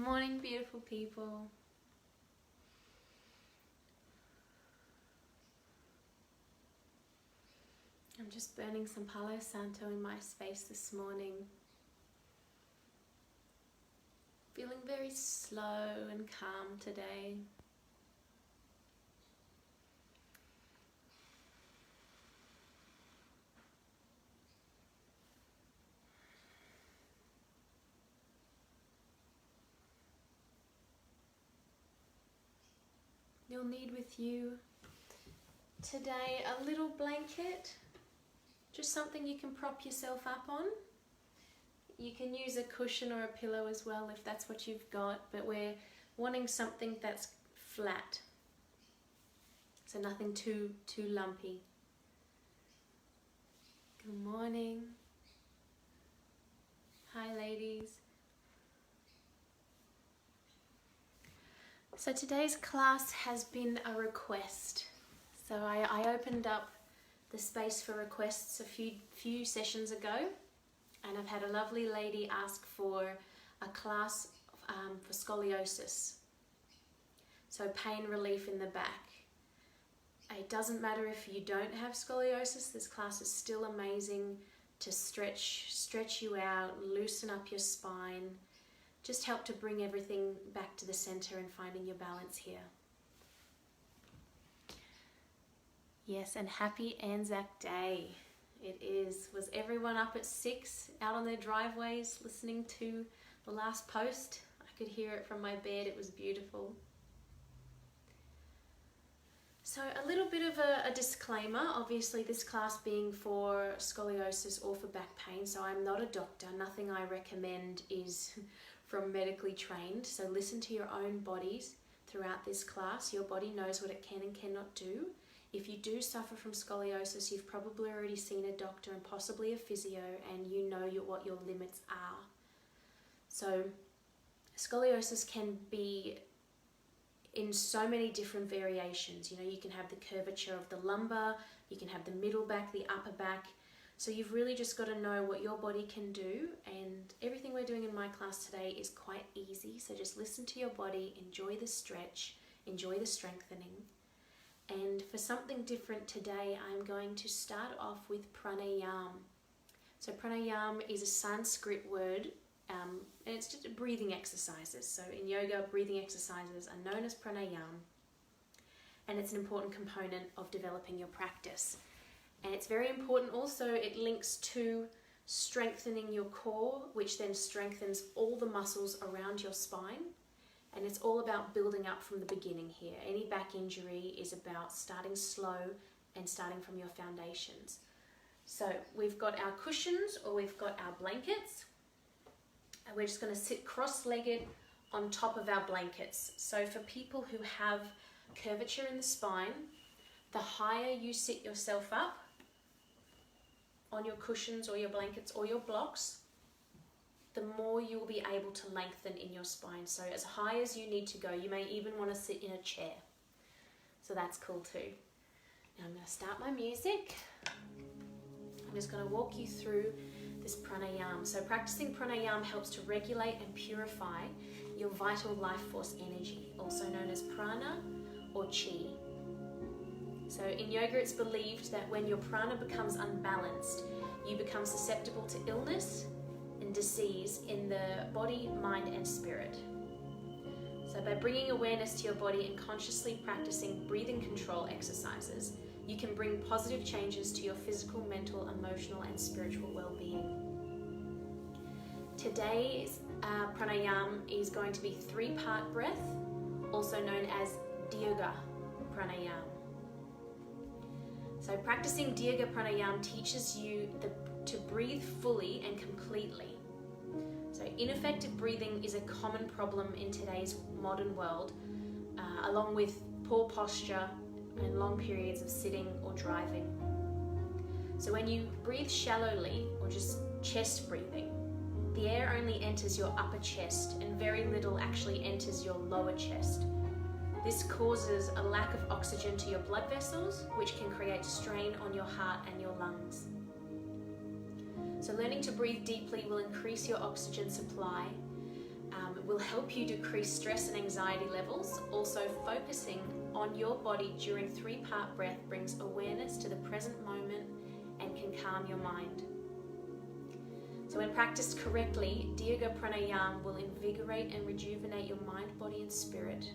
Morning, beautiful people. I'm just burning some Palo Santo in my space this morning. Feeling very slow and calm today. You'll need with you today a little blanket, just something you can prop yourself up on. You can use a cushion or a pillow as well if that's what you've got, but we're wanting something that's flat, so nothing too lumpy. Good morning. Hi ladies. So today's class has been a request. So I opened up the space for requests a few sessions ago, and I've had a lovely lady ask for a class for scoliosis, so pain relief in the back. It doesn't matter if you don't have scoliosis, this class is still amazing to stretch you out, loosen up your spine, just help to bring everything back to the center and finding your balance here. Yes, and happy Anzac Day. It is. Was everyone up at 6 out on their driveways listening to the last post? I could hear it from my bed. It was beautiful. So a little bit of a disclaimer, obviously this class being for scoliosis or for back pain, so I'm not a doctor. Nothing I recommend is from medically trained, so listen to your own bodies throughout this class. Your body knows what it can and cannot do. If you do suffer from scoliosis, you've probably already seen a doctor and possibly a physio, and you know what your limits are. So scoliosis can be in so many different variations. You know, you can have the curvature of the lumbar, you can have the middle back, the upper back. So you've really just got to know what your body can do, and everything we're doing in my class today is quite easy. So just listen to your body, enjoy the stretch, enjoy the strengthening. And for something different today, I'm going to start off with Pranayam. So Pranayam is a Sanskrit word, and it's just breathing exercises. So in yoga, breathing exercises are known as Pranayam, and it's an important component of developing your practice. And it's very important also, it links to strengthening your core, which then strengthens all the muscles around your spine. And it's all about building up from the beginning here. Any back injury is about starting slow and starting from your foundations. So we've got our cushions or we've got our blankets. And we're just going to sit cross-legged on top of our blankets. So for people who have curvature in the spine, the higher you sit yourself up on your cushions or your blankets or your blocks, the more you will be able to lengthen in your spine. So as high as you need to go, you may even want to sit in a chair. So that's cool too. Now I'm going to start my music. I'm just going to walk you through this pranayam. So practicing pranayam helps to regulate and purify your vital life force energy, also known as prana or chi. So in yoga, it's believed that when your prana becomes unbalanced, you become susceptible to illness and disease in the body, mind, and spirit. So by bringing awareness to your body and consciously practicing breathing control exercises, you can bring positive changes to your physical, mental, emotional, and spiritual well-being. Today's pranayam is going to be 3-part breath, also known as Dirgha Pranayam. So practicing Dirgha Pranayam teaches you to breathe fully and completely. So ineffective breathing is a common problem in today's modern world, along with poor posture and long periods of sitting or driving. So when you breathe shallowly or just chest breathing, the air only enters your upper chest and very little actually enters your lower chest. This causes a lack of oxygen to your blood vessels, which can create strain on your heart and your lungs. So learning to breathe deeply will increase your oxygen supply, will help you decrease stress and anxiety levels. Also, focusing on your body during 3-part breath brings awareness to the present moment and can calm your mind. So when practiced correctly, Dirga Pranayam will invigorate and rejuvenate your mind, body and spirit.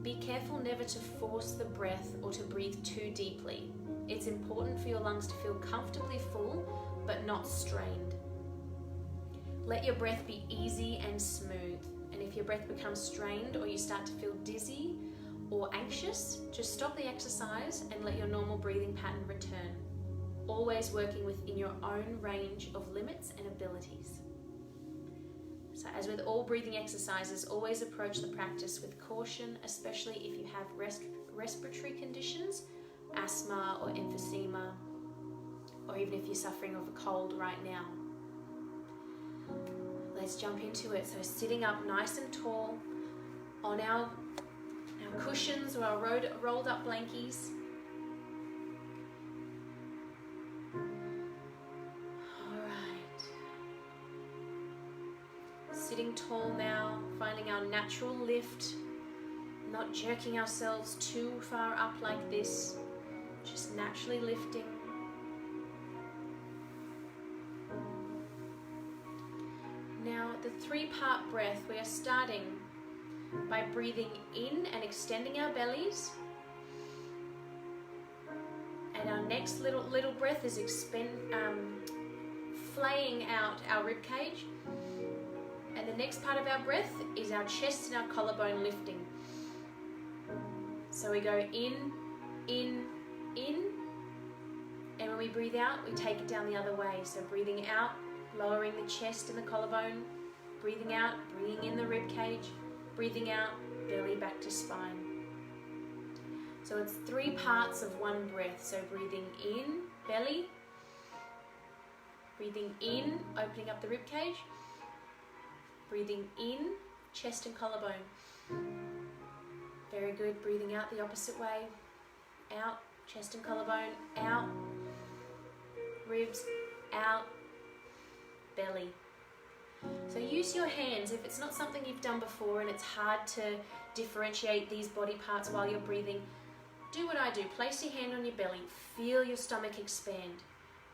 Be careful never to force the breath or to breathe too deeply. It's important for your lungs to feel comfortably full but not strained. Let your breath be easy and smooth. And if your breath becomes strained or you start to feel dizzy or anxious, just stop the exercise and let your normal breathing pattern return. Always working within your own range of limits and abilities. So as with all breathing exercises, always approach the practice with caution, especially if you have respiratory conditions, asthma or emphysema, or even if you're suffering of a cold right now. Let's jump into it. So sitting up nice and tall on our cushions or our rolled up blankies. Sitting tall now, finding our natural lift, not jerking ourselves too far up like this, just naturally lifting. Now, the 3-part breath, we are starting by breathing in and extending our bellies. And our next little breath is flaying out our rib cage. And the next part of our breath is our chest and our collarbone lifting. So we go in, and when we breathe out, we take it down the other way. So breathing out, lowering the chest and the collarbone, breathing out, bringing in the rib cage, breathing out, belly back to spine. So it's 3 parts of one breath. So breathing in, belly, breathing in, opening up the rib cage, breathing in, chest and collarbone. Very good. Breathing out the opposite way. Out, chest and collarbone. Out, ribs. Out, belly. So use your hands. If it's not something you've done before and it's hard to differentiate these body parts while you're breathing, do what I do. Place your hand on your belly. Feel your stomach expand.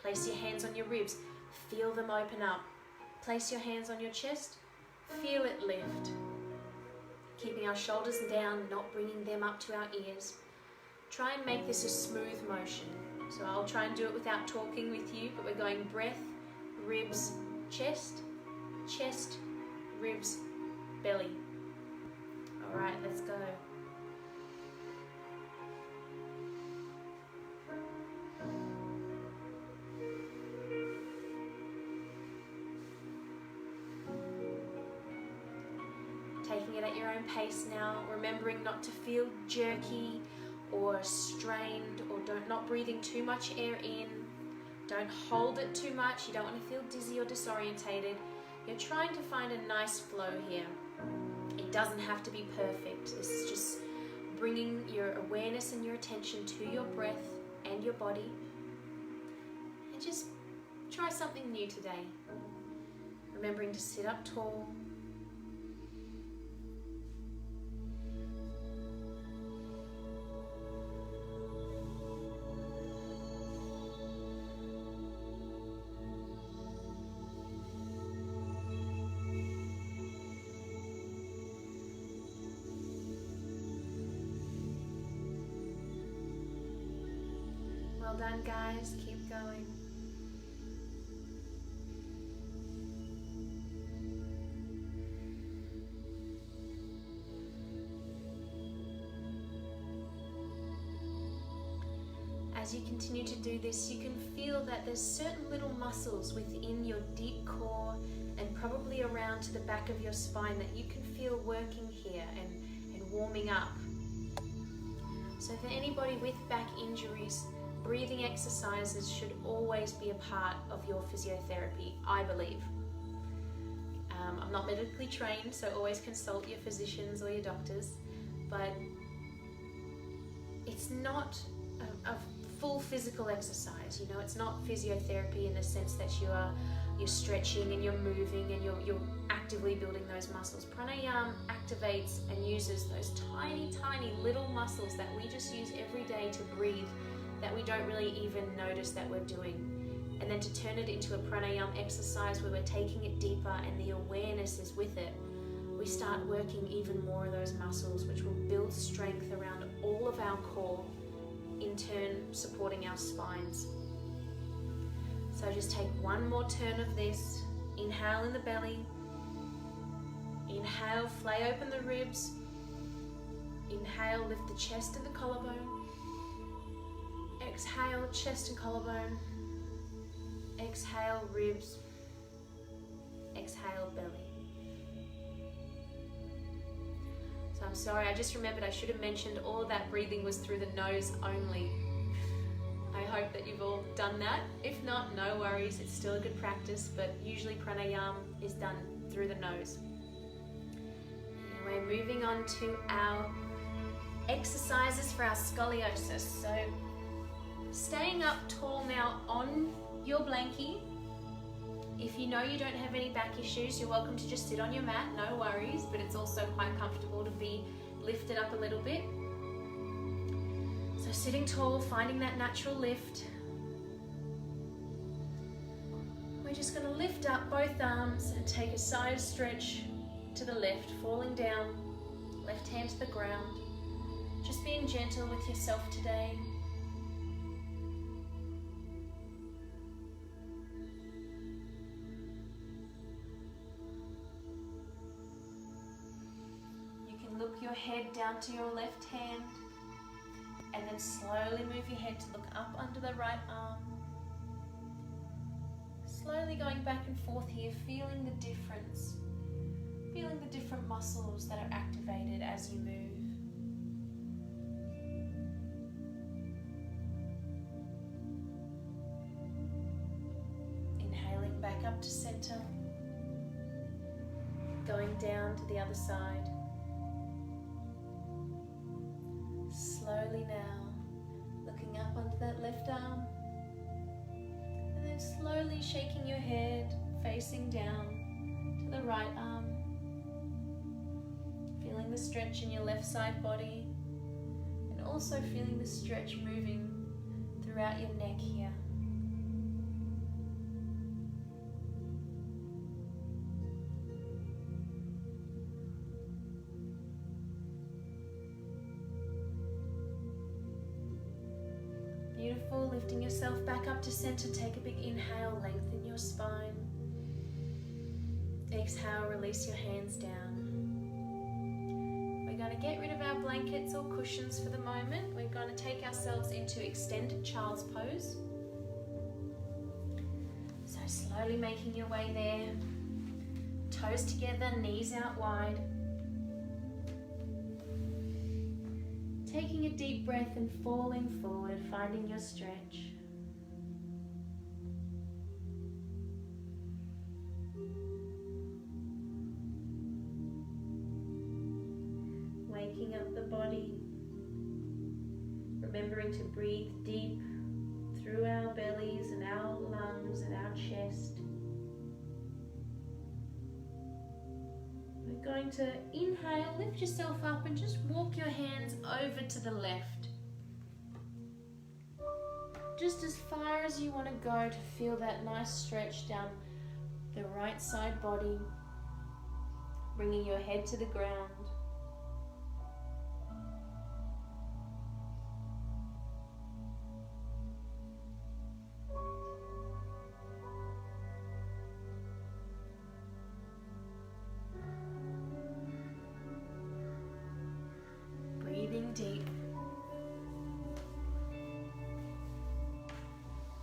Place your hands on your ribs. Feel them open up. Place your hands on your chest. Feel it lift. Keeping our shoulders down, not bringing them up to our ears. Try and make this a smooth motion. So I'll try and do it without talking with you, but we're going breath, ribs, chest, chest, ribs, belly. All right, let's go. Taking it at your own pace now, remembering not to feel jerky or strained, or not breathing too much air in. Don't hold it too much. You don't want to feel dizzy or disorientated. You're trying to find a nice flow here. It doesn't have to be perfect. This is just bringing your awareness and your attention to your breath and your body. And just try something new today. Remembering to sit up tall. Well done, guys. Keep going. As you continue to do this, you can feel that there's certain little muscles within your deep core and probably around to the back of your spine that you can feel working here and warming up. So for anybody with back injuries, breathing exercises should always be a part of your physiotherapy, I believe. I'm not medically trained, so always consult your physicians or your doctors, but it's not a full physical exercise. You know, it's not physiotherapy in the sense that you're stretching and you're moving and you're actively actively building those muscles. Pranayam activates and uses those tiny, tiny little muscles that we just use every day to breathe, that we don't really even notice that we're doing. And then to turn it into a pranayam exercise where we're taking it deeper and the awareness is with it, we start working even more of those muscles, which will build strength around all of our core, in turn supporting our spines. So just take one more turn of this. Inhale in the belly. Inhale, flay open the ribs. Inhale, lift the chest and the collarbone. Exhale, chest and collarbone. Exhale, ribs. Exhale, belly. So I'm sorry, I just remembered I should have mentioned all of that breathing was through the nose only. I hope that you've all done that. If not, no worries, it's still a good practice, but usually pranayam is done through the nose. Anyway, moving on to our exercises for our scoliosis. So staying up tall now on your blankie. If you know you don't have any back issues, you're welcome to just sit on your mat, no worries, but it's also quite comfortable to be lifted up a little bit. So sitting tall, finding that natural lift. We're just going to lift up both arms and take a side stretch to the left, falling down, left hand to the ground. Just being gentle with yourself today. Look your head down to your left hand and then slowly move your head to look up under the right arm. Slowly going back and forth here, feeling the difference, feeling the different muscles that are activated as you move. Inhaling back up to center, going down to the other side. Slowly now, looking up under that left arm, and then slowly shaking your head, facing down to the right arm, feeling the stretch in your left side body, and also feeling the stretch moving throughout your neck here. Beautiful, lifting yourself back up to center. Take a big inhale, lengthen your spine. Exhale, release your hands down. We're going to get rid of our blankets or cushions for the moment. We're going to take ourselves into extended child's pose. So slowly making your way there. Toes together, knees out wide. Taking a deep breath and falling forward, finding your stretch. Waking up the body, remembering to breathe deep through our bellies and our lungs and our chest. We're going to inhale, lift yourself up and just walk your hands over to the left. Just as far as you want to go to feel that nice stretch down the right side body, bringing your head to the ground. Deep.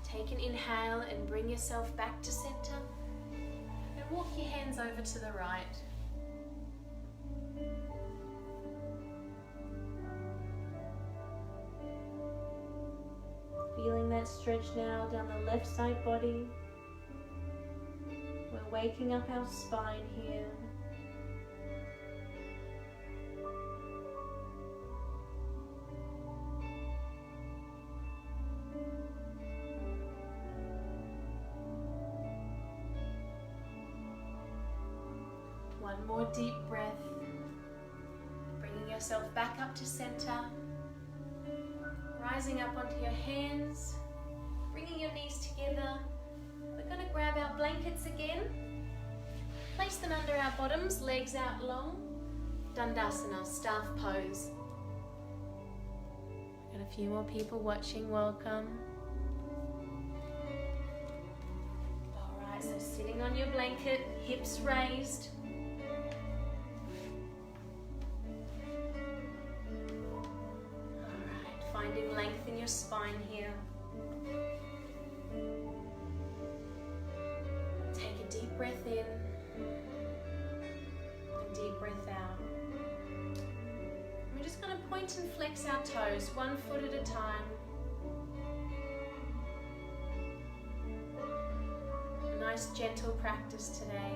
Take an inhale and bring yourself back to center and walk your hands over to the right. Feeling that stretch now down the left side body. We're waking up our spine here. One more deep breath. Bringing yourself back up to center. Rising up onto your hands. Bringing your knees together. We're going to grab our blankets again. Place them under our bottoms, legs out long. Dandasana, staff pose. Got a few more people watching, welcome. Alright, so sitting on your blanket, hips raised. Alright, finding length in your spine here. Take a deep breath in. And deep breath out. We're just going to point and flex our toes, 1 foot at a time. A nice gentle practice today.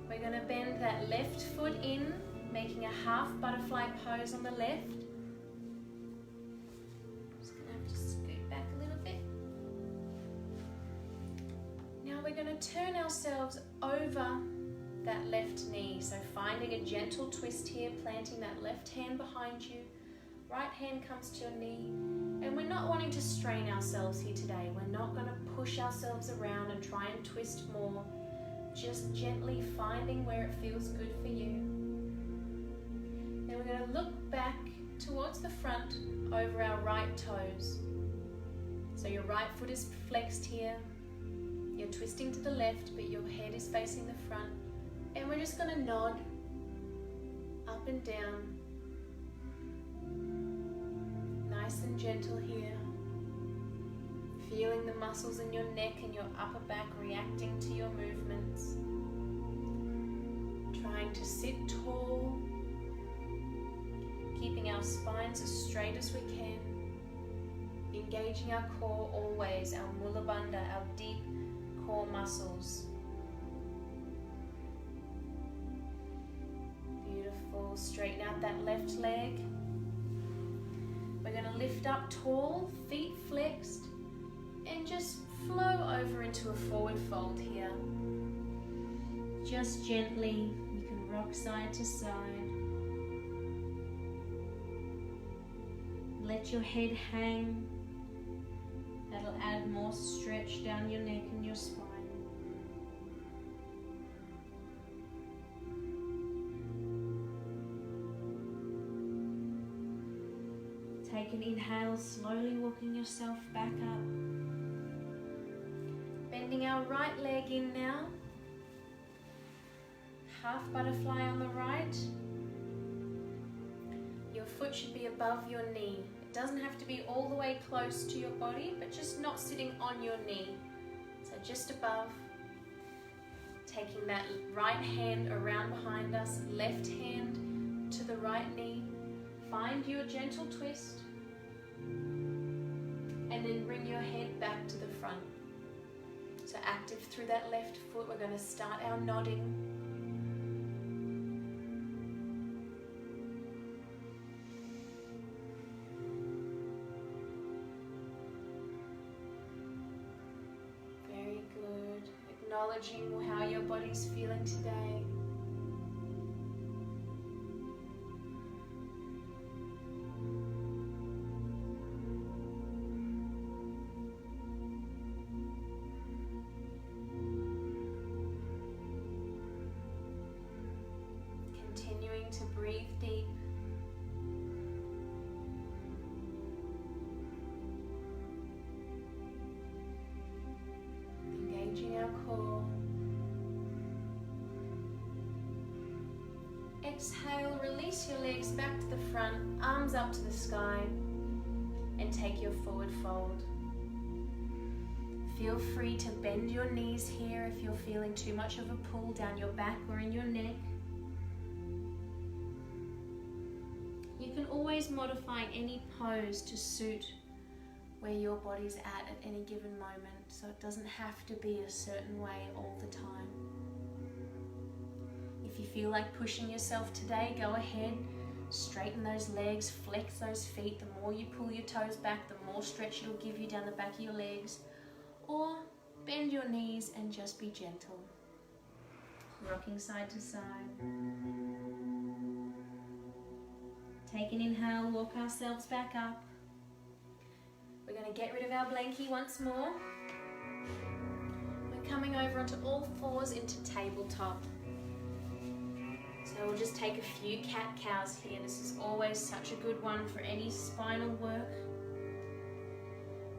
We're going to bend that left foot in, making a half butterfly pose on the left. Just going to have to scoot back a little bit. Now we're going to turn ourselves over that left knee, so finding a gentle twist here, planting that left hand behind you, right hand comes to your knee, and we're not wanting to strain ourselves here today. We're not going to push ourselves around and try and twist more, just gently finding where it feels good for you. Then we're going to look back towards the front over our right toes. So your right foot is flexed here, you're twisting to the left, but your head is facing the front. And we're just going to nod up and down, nice and gentle here, feeling the muscles in your neck and your upper back reacting to your movements, trying to sit tall, keeping our spines as straight as we can, engaging our core always, our mula bandha, our deep core muscles. Straighten out that left leg. We're going to lift up tall, feet flexed, and just flow over into a forward fold here. Just gently, you can rock side to side. Let your head hang. That'll add more stretch down your neck and your spine. Take an inhale, slowly walking yourself back up. Bending our right leg in now. Half butterfly on the right. Your foot should be above your knee. It doesn't have to be all the way close to your body, but just not sitting on your knee. So just above. Taking that right hand around behind us, left hand to the right knee. Find your gentle twist. And then bring your head back to the front. So active through that left foot. We're going to start our nodding. Very good. Acknowledging how your body's feeling today. To breathe deep. Engaging our core. Exhale, release your legs back to the front, arms up to the sky, and take your forward fold. Feel free to bend your knees here if you're feeling too much of a pull down your back or in your neck. You can always modify any pose to suit where your body's at any given moment, so it doesn't have to be a certain way all the time. If you feel like pushing yourself today, go ahead, straighten those legs, flex those feet. The more you pull your toes back, the more stretch it'll give you down the back of your legs. Or Bend your knees and just be gentle. Rocking side to side. Take an inhale, walk ourselves back up. We're going to get rid of our blankie once more. We're coming over onto all fours into tabletop. So we'll just take a few cat-cows here. This is always such a good one for any spinal work.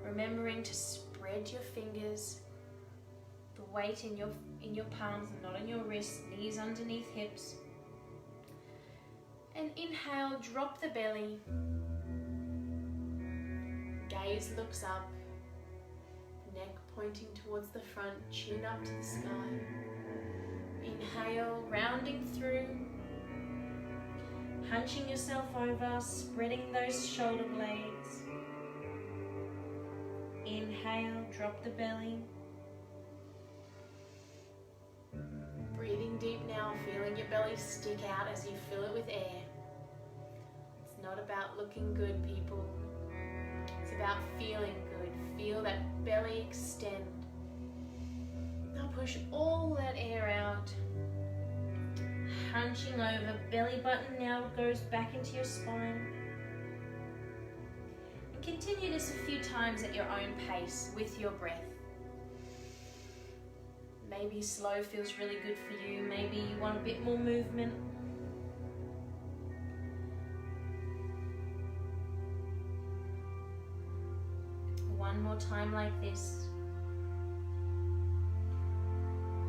Remembering to spread your fingers, the weight in your palms and not on your wrists, knees underneath hips. And inhale, drop the belly. Gaze looks up, neck pointing towards the front, chin up to the sky. Inhale, rounding through, hunching yourself over, spreading those shoulder blades. Inhale, drop the belly. Breathing deep now, feeling your belly stick out as you fill it with air. It's not about looking good, people. It's about feeling good. Feel that belly extend. Now push all that air out. Hunching over, belly button now goes back into your spine. And continue this a few times at your own pace with your breath. Maybe slow feels really good for you. Maybe you want a bit more movement. One more time like this.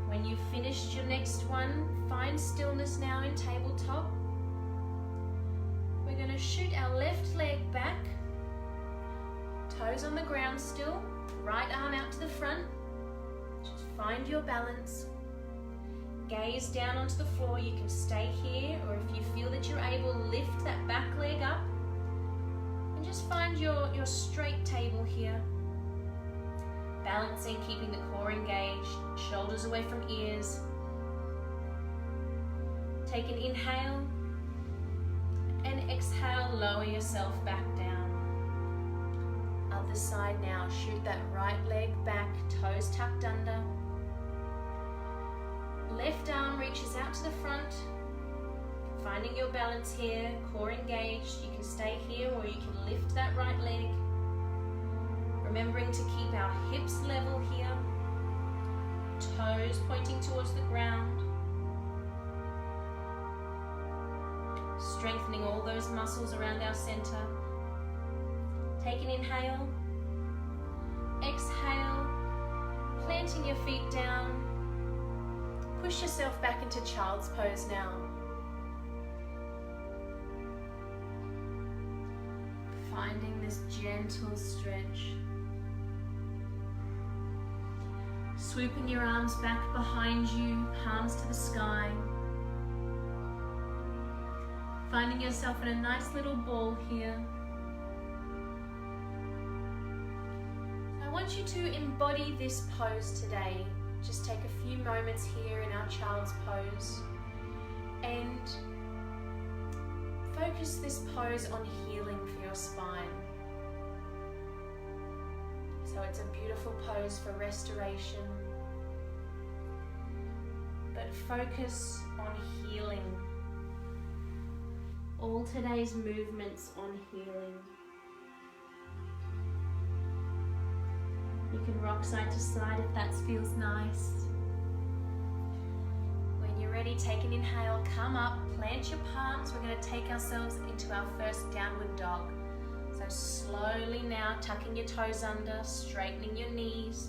When you've finished your next one, find stillness now in tabletop. We're going to shoot our left leg back, toes on the ground still, right arm out to the front. Just find your balance. Gaze down onto the floor. You can stay here, or if you feel that you're able, lift that back leg up and just find your straight table here. Balancing, keeping the core engaged, shoulders away from ears. Take an inhale and exhale, lower yourself back down. Other side now, shoot that right leg back, toes tucked under. Left arm reaches out to the front, finding your balance here, core engaged. You can stay here or you can lift that right leg. Remembering to keep our hips level here, toes pointing towards the ground. Strengthening all those muscles around our center. Take an inhale, exhale, planting your feet down. Push yourself back into child's pose now. Finding this gentle stretch. Swooping your arms back behind you, palms to the sky. Finding yourself in a nice little ball here. I want you to embody this pose today. Just take a few moments here in our child's pose and focus this pose on healing for your spine. So it's a beautiful pose for restoration, but focus on healing. All today's movements on healing. You can rock side to side if that feels nice. When you're ready, take an inhale, come up, plant your palms. We're going to take ourselves into our first downward dog. So slowly now, tucking your toes under, straightening your knees,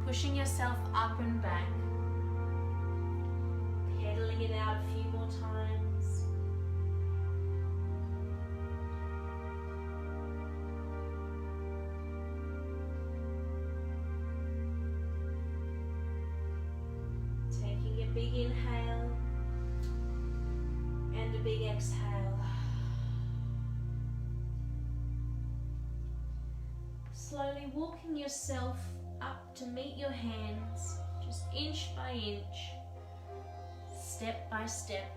pushing yourself up and back, pedaling it out a few more times. Taking a big inhale and a big exhale. Slowly walking yourself up to meet your hands, just inch by inch, step by step,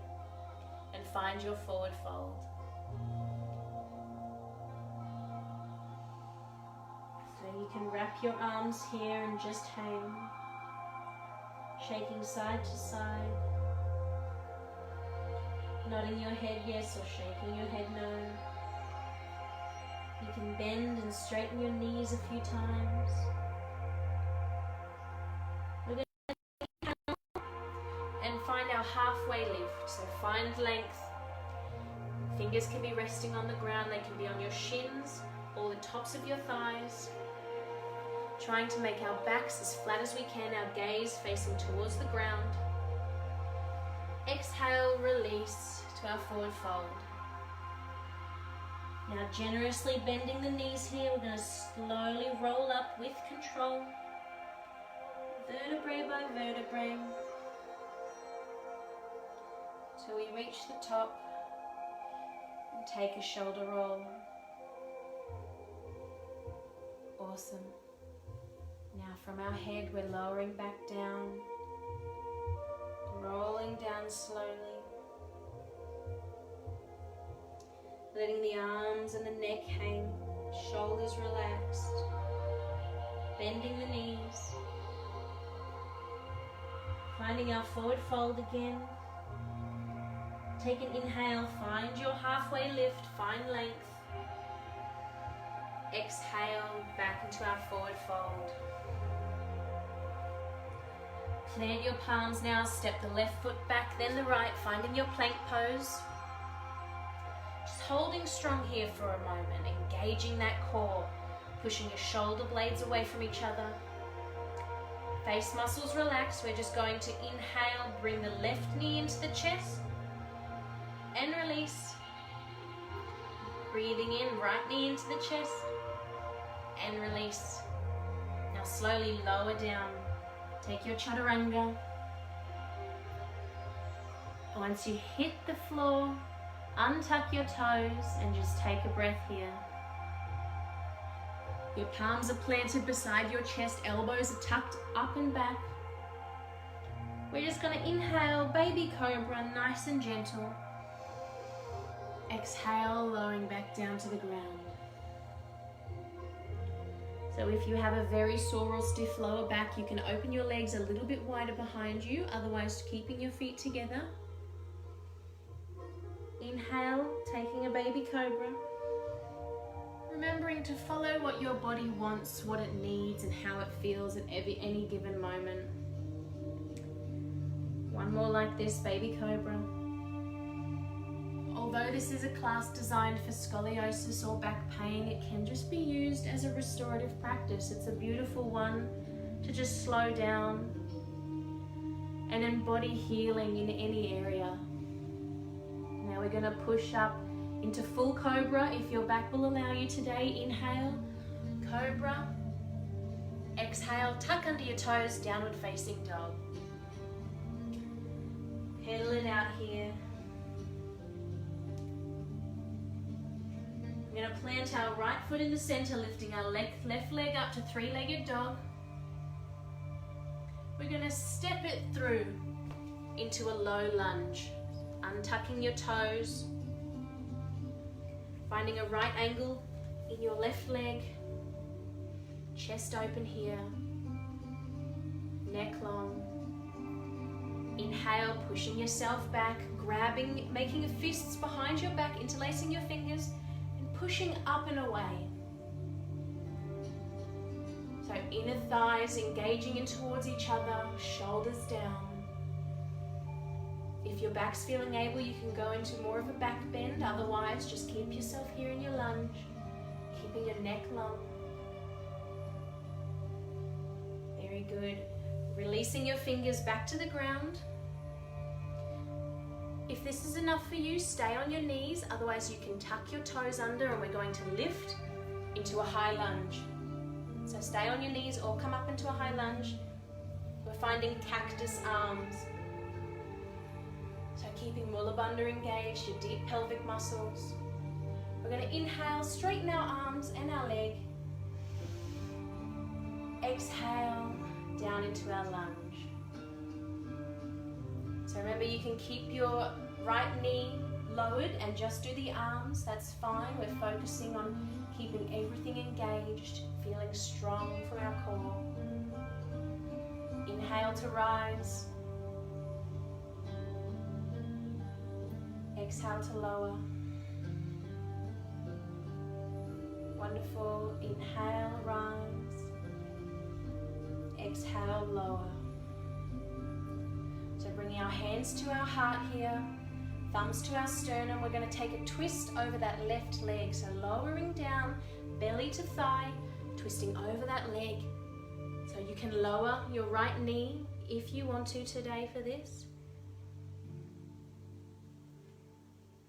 and find your forward fold. So You can wrap your arms here and just hang, shaking side to side, nodding your head yes or shaking your head no. You can bend and straighten your knees a few times. We're going to and find our halfway lift. So find length. Fingers can be resting on the ground. They can be on your shins or the tops of your thighs. Trying to make our backs as flat as we can, our gaze facing towards the ground. Exhale, release to our forward fold. Now generously bending the knees here, we're going to slowly roll up with control, vertebrae by vertebrae, till we reach the top and take a shoulder roll. Awesome. Now from our head we're lowering back down, rolling down slowly. Letting the arms and the neck hang, shoulders relaxed, bending the knees. Finding our forward fold again. Take an inhale, find your halfway lift, find length. Exhale, back into our forward fold. Plant your palms now, step the left foot back, then the right, finding your plank pose. Just holding strong here for a moment, engaging that core, pushing your shoulder blades away from each other. Face muscles relaxed. We're just going to inhale, bring the left knee into the chest, and release. Breathing in, right knee into the chest, and release. Now slowly lower down. Take your chaturanga. Once you hit the floor, untuck your toes and just take a breath here. Your palms are planted beside your chest, elbows are tucked up and back. We're just going to inhale, baby cobra, nice and gentle. Exhale, lowering back down to the ground. So if you have a very sore or stiff lower back, you can open your legs a little bit wider behind you, otherwise keeping your feet together. Inhale, taking a baby cobra. Remembering to follow what your body wants, what it needs, and how it feels at any given moment. One more like this, baby cobra. Although this is a class designed for scoliosis or back pain, it can just be used as a restorative practice. It's a beautiful one to just slow down and embody healing in any area. Now we're going to push up into full cobra if your back will allow you today. Inhale, cobra. Exhale, tuck under your toes, downward facing dog. Pedal it out here. We're going to plant our right foot in the center, lifting our left leg up to three-legged dog. We're going to step it through into a low lunge, untucking your toes, finding a right angle in your left leg, chest open here, neck long. Inhale, pushing yourself back, grabbing, making fists behind your back, interlacing your fingers, pushing up and away. So inner thighs engaging in towards each other, shoulders down. If your back's feeling able, you can go into more of a back bend. Otherwise, just keep yourself here in your lunge, keeping your neck long. Very good. Releasing your fingers back to the ground. If this is enough for you, stay on your knees. Otherwise, you can tuck your toes under and we're going to lift into a high lunge. So stay on your knees or come up into a high lunge. We're finding cactus arms. So keeping Mula Bandha engaged, your deep pelvic muscles. We're going to inhale, straighten our arms and our leg. Exhale, down into our lunge. So remember, you can keep your right knee lowered and just do the arms, that's fine. We're focusing on keeping everything engaged, feeling strong from our core. Inhale to rise. Exhale to lower. Wonderful. Inhale, rise. Exhale, lower. So bringing our hands to our heart here, thumbs to our sternum. We're going to take a twist over that left leg. So lowering down, belly to thigh, twisting over that leg. So you can lower your right knee if you want to today for this.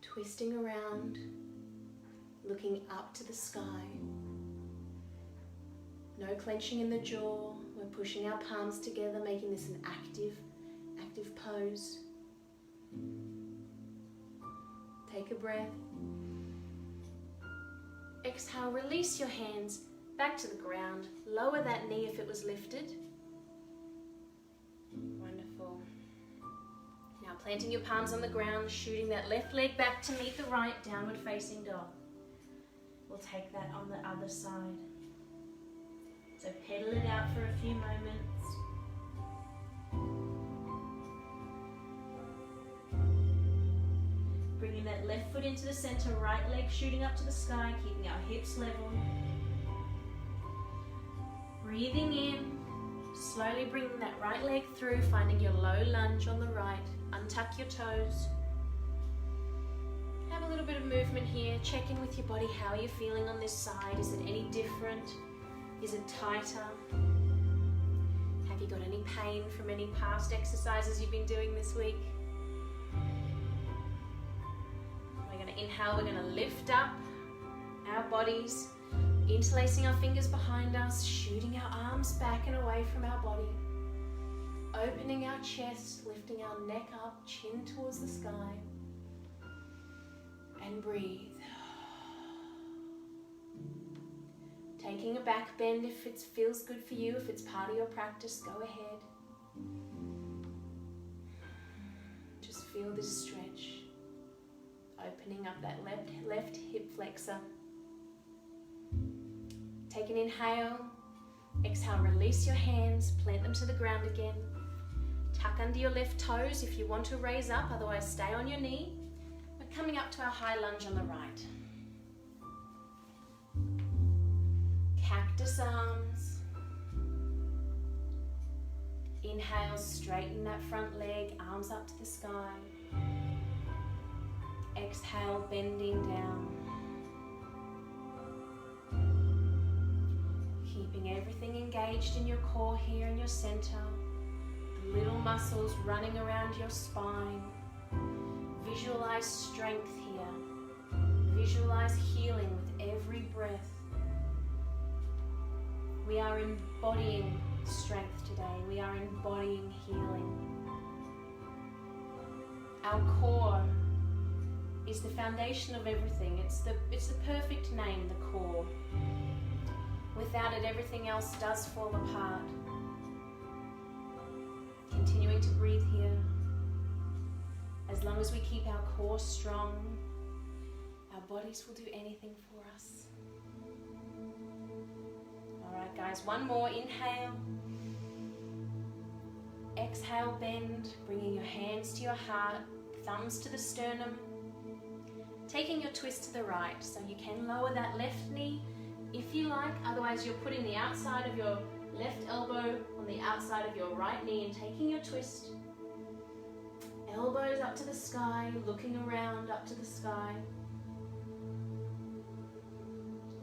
Twisting around, looking up to the sky. No clenching in the jaw. We're pushing our palms together, making this an active pose. Take a breath. Exhale, release your hands back to the ground. Lower that knee if it was lifted. Wonderful. Now planting your palms on the ground, shooting that left leg back to meet the right, downward facing dog. We'll take that on the other side. So pedal it out for a few moments. Bringing that left foot into the center, right leg shooting up to the sky, keeping our hips level. Breathing in, slowly bringing that right leg through, finding your low lunge on the right. Untuck your toes. Have a little bit of movement here. Check in with your body. How are you feeling on this side? Is it any different? Is it tighter? Have you got any pain from any past exercises you've been doing this week? We're going to inhale. We're going to lift up our bodies, interlacing our fingers behind us, shooting our arms back and away from our body. Opening our chest, lifting our neck up, chin towards the sky. And breathe. Taking a back bend if it feels good for you, if it's part of your practice, go ahead. Just feel this stretch. Opening up that left hip flexor. Take an inhale. Exhale, release your hands, plant them to the ground again. Tuck under your left toes if you want to raise up, otherwise stay on your knee. We're coming up to our high lunge on the right. Cactus arms. Inhale, straighten that front leg, arms up to the sky. Exhale, bending down. Keeping everything engaged in your core here in your center. The little muscles running around your spine. Visualize strength here. Visualize healing with every breath. We are embodying strength today. We are embodying healing. Our core is the foundation of everything. It's the perfect name, the core. Without it, everything else does fall apart. Continuing to breathe here. As long as we keep our core strong, our bodies will do anything for us. Alright guys, one more. Inhale. Exhale, bend, bringing your hands to your heart, thumbs to the sternum. Taking your twist to the right, so you can lower that left knee if you like, otherwise you're putting the outside of your left elbow on the outside of your right knee and taking your twist. Elbows up to the sky, looking around up to the sky.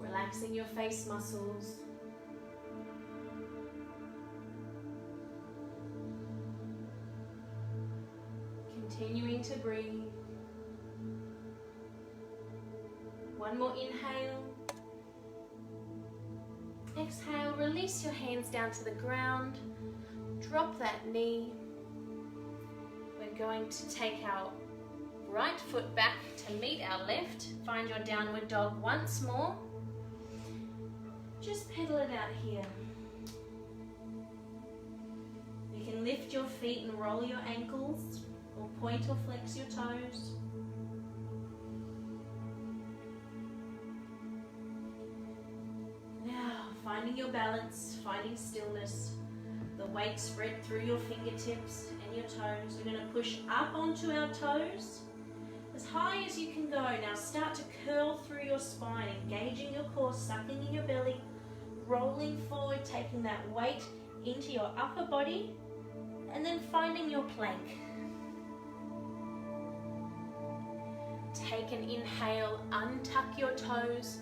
Relaxing your face muscles. Continuing to breathe. One more inhale. Exhale, release your hands down to the ground. Drop that knee. We're going to take our right foot back to meet our left. Find your downward dog once more. Just pedal it out here. You can lift your feet and roll your ankles, or point or flex your toes. finding your balance, finding stillness. The weight spread through your fingertips and your toes. We're going to push up onto our toes as high as you can go. Now start to curl through your spine, engaging your core, sucking in your belly, rolling forward, taking that weight into your upper body, and then finding your plank. Take an inhale, untuck your toes,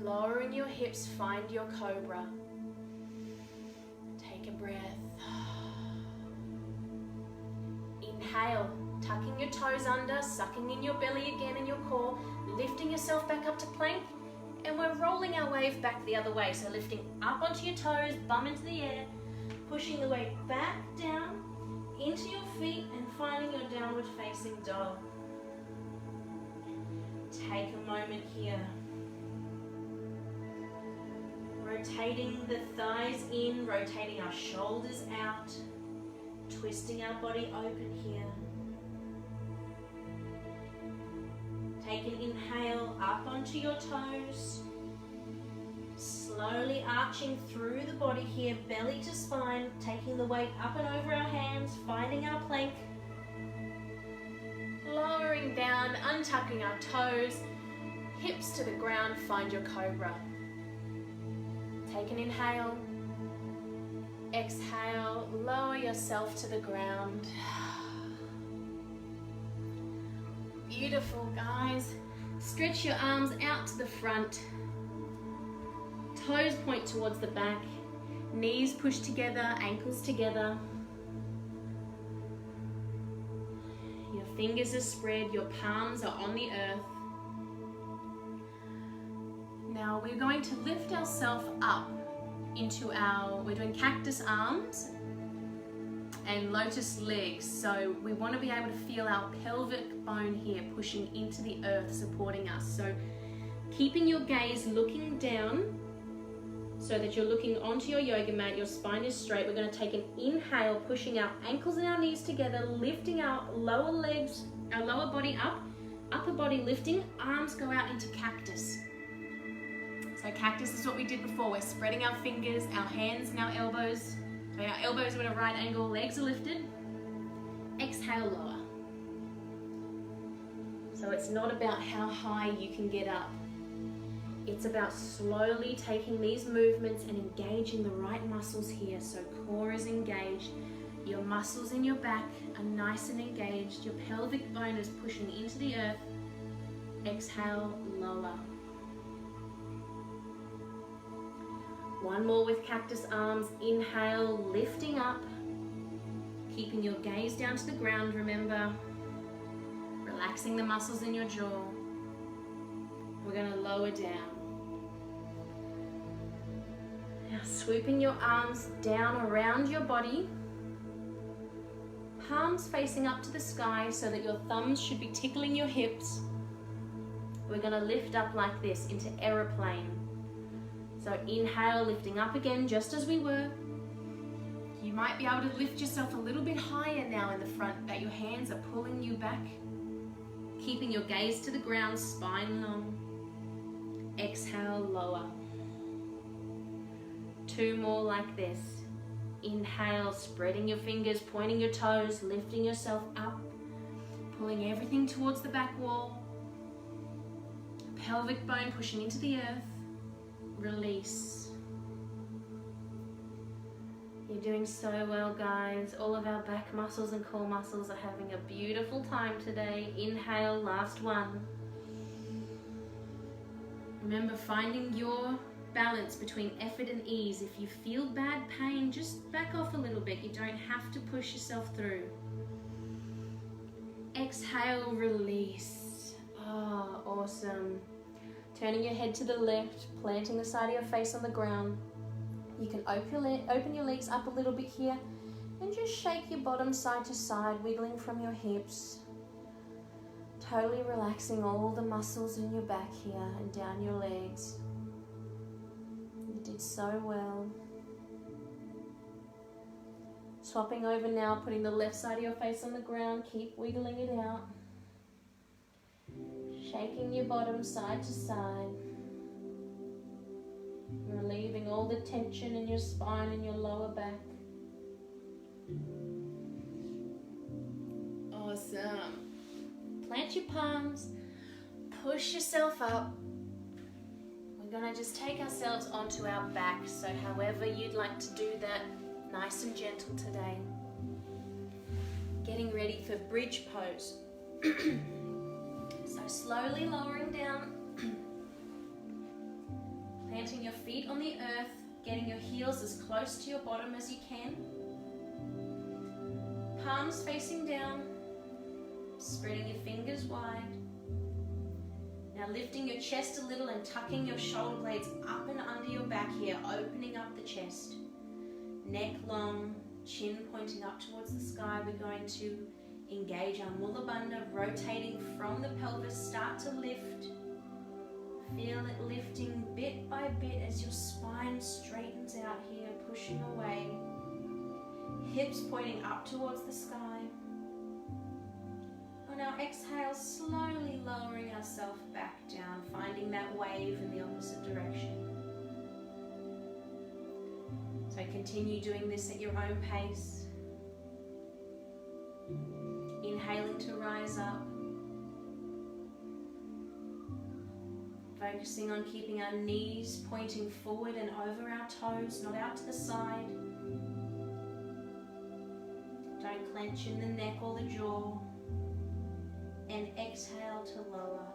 lowering your hips, find your cobra. Take a breath. Inhale, tucking your toes under, sucking in your belly again and your core, lifting yourself back up to plank, and we're rolling our wave back the other way. So lifting up onto your toes, bum into the air, pushing the weight back down into your feet and finding your downward facing dog. Take a moment here. Rotating the thighs in, rotating our shoulders out, twisting our body open here. Take an inhale up onto your toes. Slowly arching through the body here, belly to spine, taking the weight up and over our hands, finding our plank. Lowering down, untucking our toes, hips to the ground, find your cobra. Take an inhale. Exhale, lower yourself to the ground. Beautiful, guys. Stretch your arms out to the front. Toes point towards the back. Knees push together, ankles together. Your fingers are spread, your palms are on the earth. Now we're going to lift ourselves up into we're doing cactus arms and lotus legs. So we want to be able to feel our pelvic bone here pushing into the earth, supporting us. So keeping your gaze looking down so that you're looking onto your yoga mat, your spine is straight. We're going to take an inhale, pushing our ankles and our knees together, lifting our lower legs, our lower body up, upper body lifting, arms go out into cactus. So cactus is what we did before. We're spreading our fingers, our hands and our elbows. So our elbows are at a right angle, legs are lifted. Exhale, lower. So it's not about how high you can get up. It's about slowly taking these movements and engaging the right muscles here. So core is engaged. Your muscles in your back are nice and engaged. Your pelvic bone is pushing into the earth. Exhale, lower. One more with cactus arms. Inhale, lifting up. Keeping your gaze down to the ground, remember. Relaxing the muscles in your jaw. We're going to lower down. Now swooping your arms down around your body. Palms facing up to the sky so that your thumbs should be tickling your hips. We're going to lift up like this into aeroplane. So inhale, lifting up again just as we were. You might be able to lift yourself a little bit higher now in the front, that your hands are pulling you back. Keeping your gaze to the ground, spine long. Exhale, lower. Two more like this. Inhale, spreading your fingers, pointing your toes, lifting yourself up, pulling everything towards the back wall. Pelvic bone pushing into the earth. Release. You're doing so well, guys. All of our back muscles and core muscles are having a beautiful time today. Inhale, last one. Remember, finding your balance between effort and ease. If you feel bad pain, just back off a little bit. You don't have to push yourself through. Exhale, release. Oh, awesome. Turning your head to the left, planting the side of your face on the ground. You can open your legs up a little bit here and just shake your bottom side to side, wiggling from your hips. Totally relaxing all the muscles in your back here and down your legs. You did so well. Swapping over now, putting the left side of your face on the ground. Keep wiggling it out. Shaking your bottom side to side. Relieving all the tension in your spine and your lower back. Awesome. Plant your palms, push yourself up. We're gonna just take ourselves onto our back, so however you'd like to do that, nice and gentle today. Getting ready for bridge pose. So slowly lowering down, planting your feet on the earth, getting your heels as close to your bottom as you can. Palms facing down, spreading your fingers wide. Now lifting your chest a little and tucking your shoulder blades up and under your back here, opening up the chest. Neck long, chin pointing up towards the sky. We're going to engage our Mula Bandha, rotating from the pelvis. Start to lift. Feel it lifting bit by bit as your spine straightens out here, pushing away. Hips pointing up towards the sky. On our exhale, slowly lowering ourselves back down, finding that wave in the opposite direction. So continue doing this at your own pace. Inhaling to rise up. Focusing on keeping our knees pointing forward and over our toes, not out to the side. Don't clench in the neck or the jaw. And exhale to lower.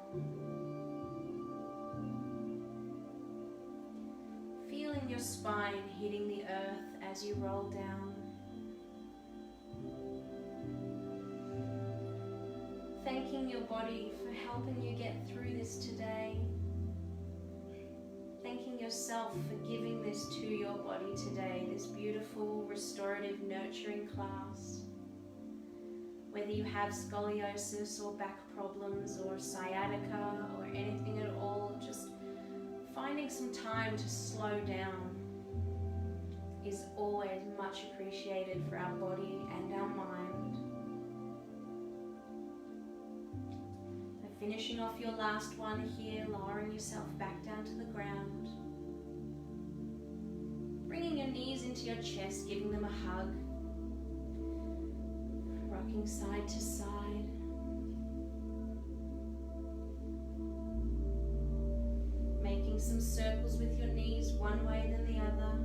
Feeling your spine hitting the earth as you roll down. Thanking your body for helping you get through this today. Thanking yourself for giving this to your body today, this beautiful, restorative, nurturing class. Whether you have scoliosis or back problems or sciatica or anything at all, just finding some time to slow down is always much appreciated for our body and our mind. So finishing off your last one here, lowering yourself back down to the ground. Bringing your knees into your chest, giving them a hug. Rocking side to side. Making some circles with your knees one way then the other.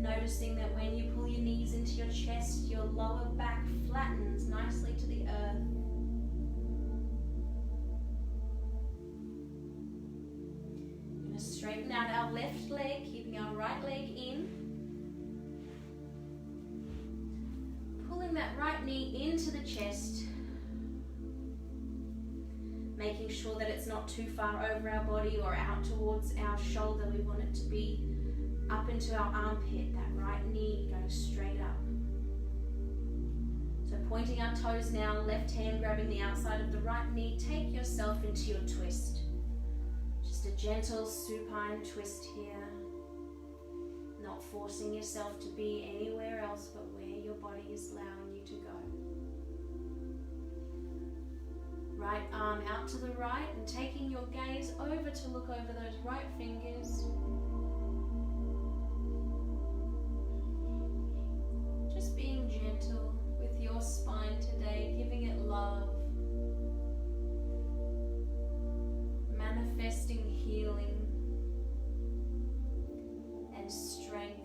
Noticing that when you pull your knees into your chest, your lower back flattens nicely to the earth. We're going to straighten out our left leg, keeping our right leg in. Pulling that right knee into the chest, making sure that it's not too far over our body or out towards our shoulder. We want it to be up into our armpit, that right knee goes straight up. So pointing our toes now, left hand grabbing the outside of the right knee, take yourself into your twist. Just a gentle supine twist here. Not forcing yourself to be anywhere else but where your body is allowing you to go. Right arm out to the right and taking your gaze over to look over those right fingers. Just being gentle with your spine today, giving it love. Manifesting healing and strength.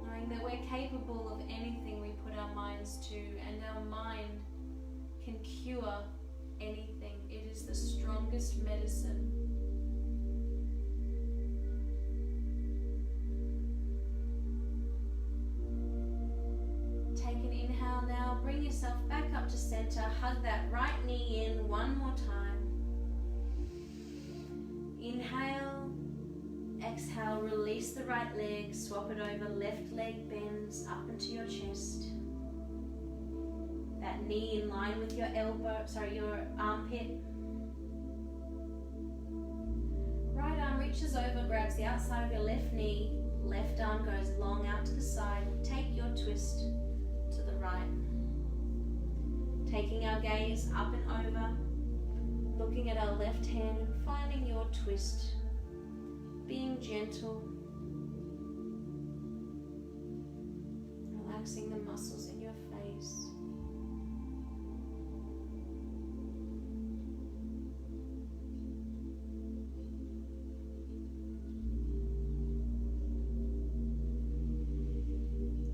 Knowing that we're capable of anything we put our minds to, and our mind can cure anything. It is the strongest medicine. Take an inhale now, bring yourself back up to center, hug that right knee in one more time. Inhale, exhale, release the right leg, swap it over, left leg bends up into your chest. That knee in line with your your armpit. Right arm reaches over, grabs the outside of your left knee, left arm goes long out to the side. Take your twist to the right. Taking our gaze up and over, looking at our left hand and finding your twist, being gentle, relaxing the muscles in your face.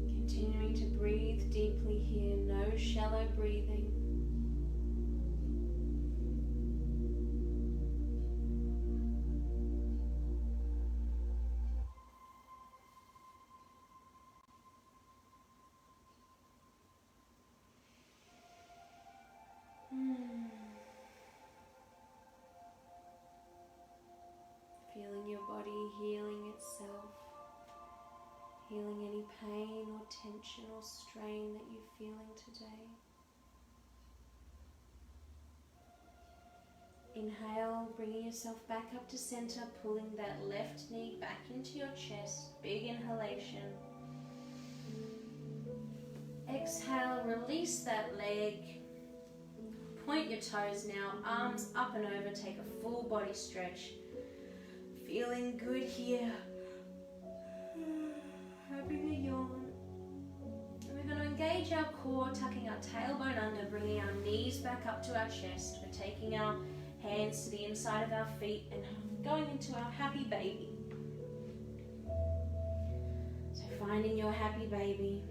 Continuing to breathe deeply here, no shallow breathing. Feeling your body healing itself, healing any pain or tension or strain that you're feeling today. Inhale, bringing yourself back up to center, pulling that left knee back into your chest, big inhalation. Exhale, release that leg. Point your toes now, arms up and over, take a full body stretch. Feeling good here. Having a yawn. And we're going to engage our core, tucking our tailbone under, bringing our knees back up to our chest. We're taking our hands to the inside of our feet and going into our happy baby. So finding your happy baby.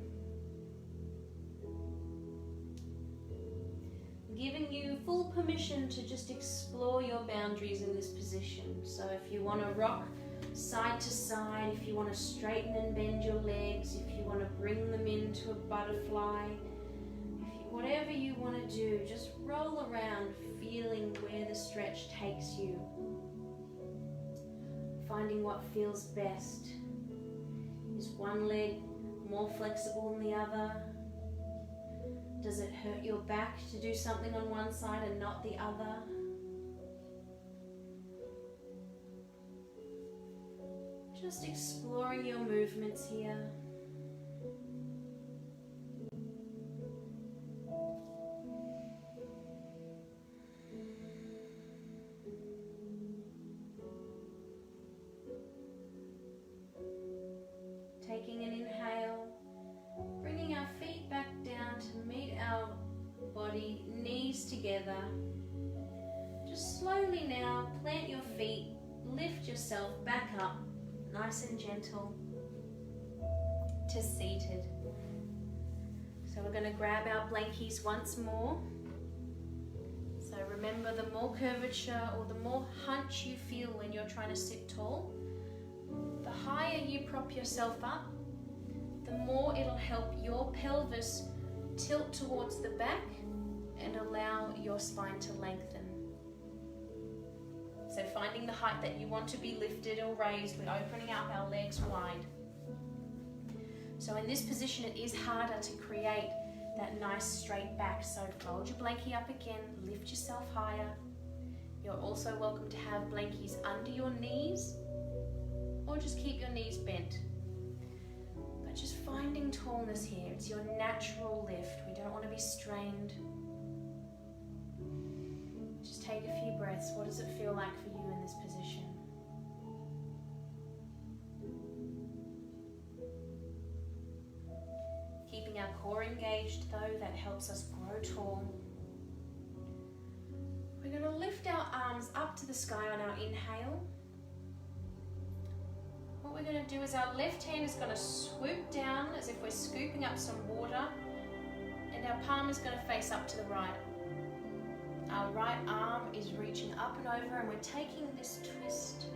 Giving you full permission to just explore your boundaries in this position. So if you want to rock side to side, if you want to straighten and bend your legs, if you want to bring them into a butterfly, whatever you want to do, just roll around feeling where the stretch takes you. Finding what feels best. Is one leg more flexible than the other? Does it hurt your back to do something on one side and not the other? Just exploring your movements here. Taking an inhale, bringing our feet back down to meet our body, knees together. Just slowly now, plant your feet, lift yourself back up, nice and gentle, to seated. So we're going to grab our blankies once more. So remember, the more curvature or the more hunch you feel when you're trying to sit tall, the higher you prop yourself up, the more it'll help your pelvis tilt towards the back and allow your spine to lengthen. So finding the height that you want to be lifted or raised, we're opening up our legs wide. So in this position, it is harder to create that nice straight back. So fold your blankie up again, lift yourself higher. You're also welcome to have blankies under your knees, or just keep your knees bent. But just finding tallness here. It's your natural lift. We don't want to be strained. Just take a few breaths. What does it feel like for you in this position? Keeping our core engaged though, that helps us grow tall. We're going to lift our arms up to the sky on our inhale. What we're going to do is our left hand is going to swoop down as if we're scooping up some water, and our palm is going to face up to the right. Our right arm is reaching up and over, and we're taking this twist.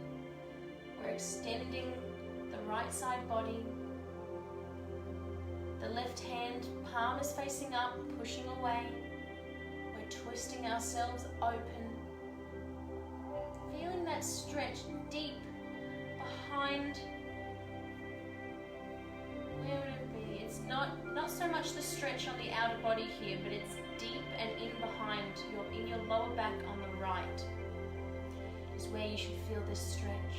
We're extending the right side body. The left hand palm is facing up, pushing away. We're twisting ourselves open. Feeling that stretch deep behind. Where would it be? It's not so much the stretch on the outer body here, but it's deep and in behind, in your lower back on the right is where you should feel this stretch.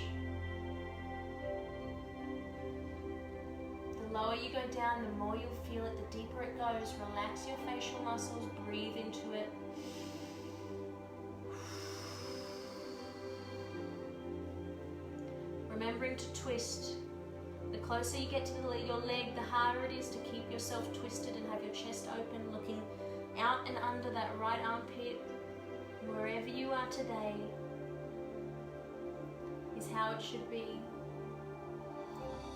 The lower you go down, the more you'll feel it, the deeper it goes. Relax your facial muscles, breathe into it. Remembering to twist. The closer you get to your leg, the harder it is to keep yourself twisted and have your chest open, looking out and under that right armpit. Wherever you are today is how it should be.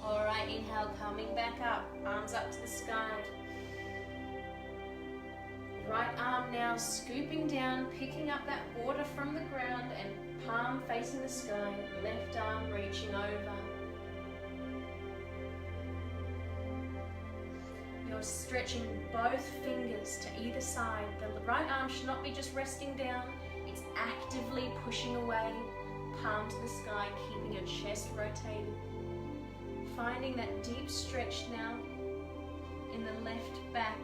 Alright, inhale, coming back up, arms up to the sky. Right arm now scooping down, picking up that water from the ground and palm facing the sky. Left arm reaching over. You're stretching both fingers to either side. The right arm should not be just resting down, it's actively pushing away. Palm to the sky, keeping your chest rotated. Finding that deep stretch now in the left back,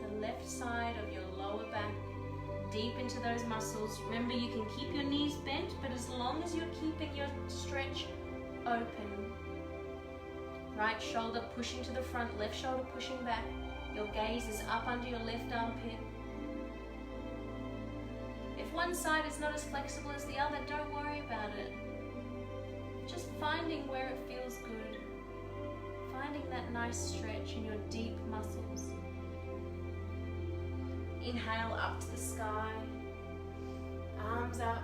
the left side of your lower back, deep into those muscles. Remember, you can keep your knees bent, but as long as you're keeping your stretch open. Right shoulder pushing to the front, left shoulder pushing back. Your gaze is up under your left armpit. If one side is not as flexible as the other, don't worry about it. Just finding where it feels good. Finding that nice stretch in your deep muscles. Inhale up to the sky. Arms up.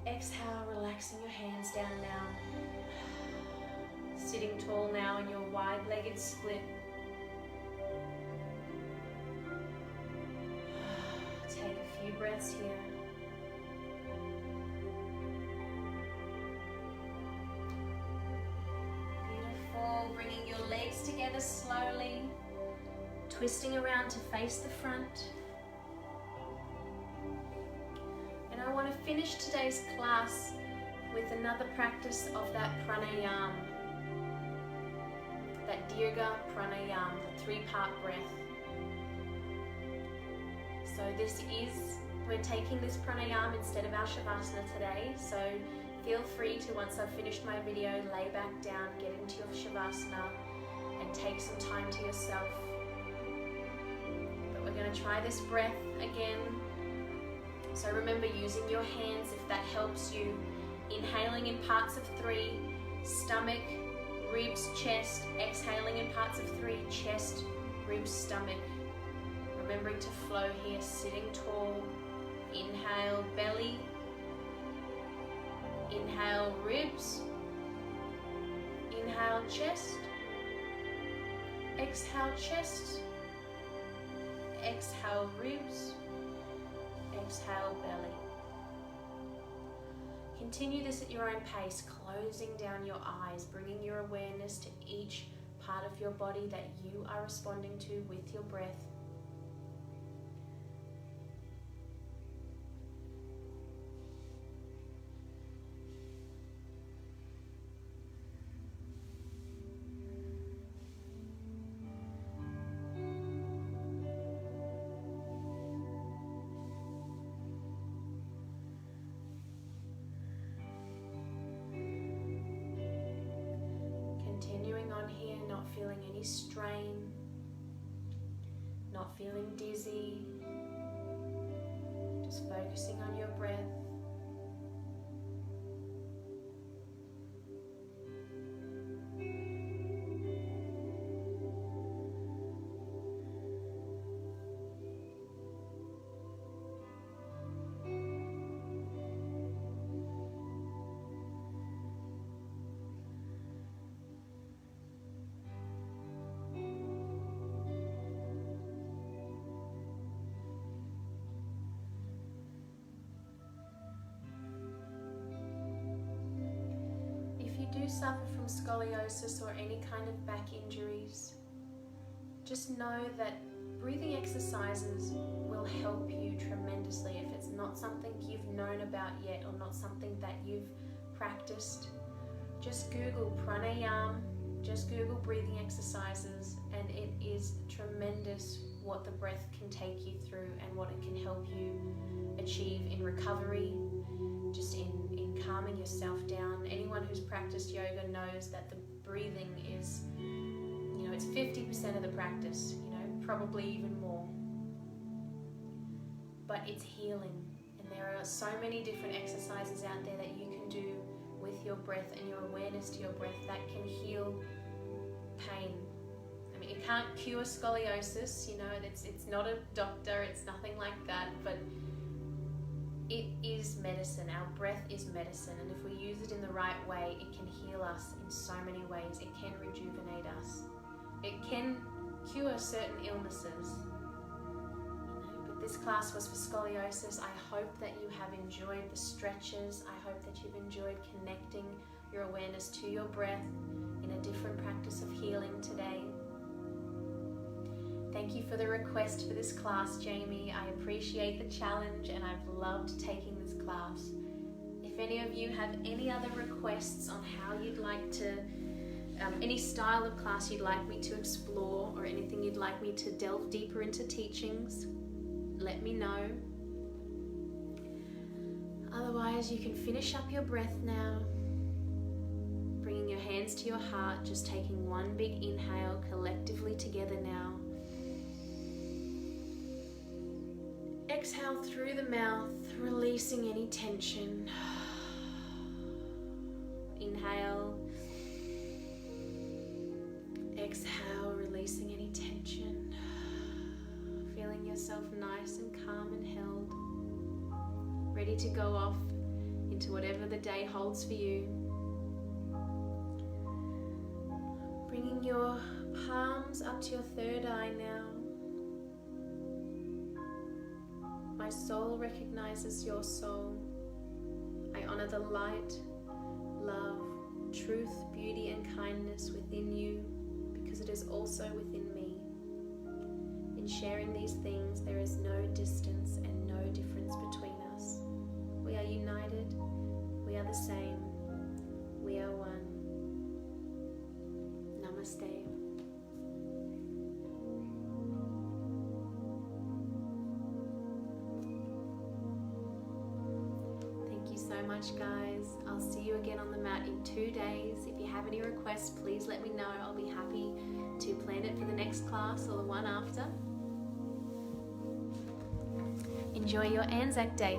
Exhale, relaxing your hands down now. Sitting tall now in your wide-legged split. Take a few breaths here. Beautiful. Bringing your legs together slowly. Twisting around to face the front. And I want to finish today's class with another practice of that pranayam. That dirgha pranayam, the 3-part breath. So we're taking this pranayam instead of our shavasana today. So feel free to, once I've finished my video, lay back down, get into your shavasana and take some time to yourself. But we're going to try this breath again. So remember, using your hands if that helps you. Inhaling in parts of 3, stomach, ribs, chest. Exhaling in parts of 3, chest, ribs, stomach. Remembering to flow here, sitting tall. Inhale, belly. Inhale, ribs. Inhale, chest. Exhale, chest. Exhale, ribs. Exhale, belly. Continue this at your own pace, closing down your eyes, bringing your awareness to each part of your body that you are responding to with your breath. Here, not feeling any strain, not feeling dizzy, just focusing on your breath. Do suffer from scoliosis or any kind of back injuries, just know that breathing exercises will help you tremendously. If it's not something you've known about yet or not something that you've practiced, just Google pranayam, just Google breathing exercises, and it is tremendous what the breath can take you through and what it can help you achieve in recovery, just in calming yourself down. Anyone who's practiced yoga knows that the breathing is, you know, it's 50% of the practice, you know, probably even more. But it's healing, and there are so many different exercises out there that you can do with your breath and your awareness to your breath that can heal pain. I mean, it can't cure scoliosis, you know, it's not a doctor, it's nothing like that, but it is medicine. Our breath is medicine, and if we use it in the right way, it can heal us in so many ways. It can rejuvenate us. It can cure certain illnesses. But this class was for scoliosis. I hope that you have enjoyed the stretches. I hope that you've enjoyed connecting your awareness to your breath in a different practice of healing today. Thank you for the request for this class, Jamie. I appreciate the challenge and I've loved taking this class. If any of you have any other requests on how you'd like to, any style of class you'd like me to explore, or anything you'd like me to delve deeper into teachings, let me know. Otherwise, you can finish up your breath now, bringing your hands to your heart, just taking one big inhale collectively together now. Exhale through the mouth, releasing any tension. Inhale. Exhale, releasing any tension. Feeling yourself nice and calm and held. Ready to go off into whatever the day holds for you. Bringing your palms up to your third eye now. My soul recognizes your soul. I honor the light, love, truth, beauty, and kindness within you, because it is also within me. In sharing these things, there is no distance and no difference between us. We are united. We are the same. We are one. Namaste. So much, guys. I'll see you again on the mat in 2 days. If you have any requests, please let me know. I'll be happy to plan it for the next class or the one after. Enjoy your Anzac Day.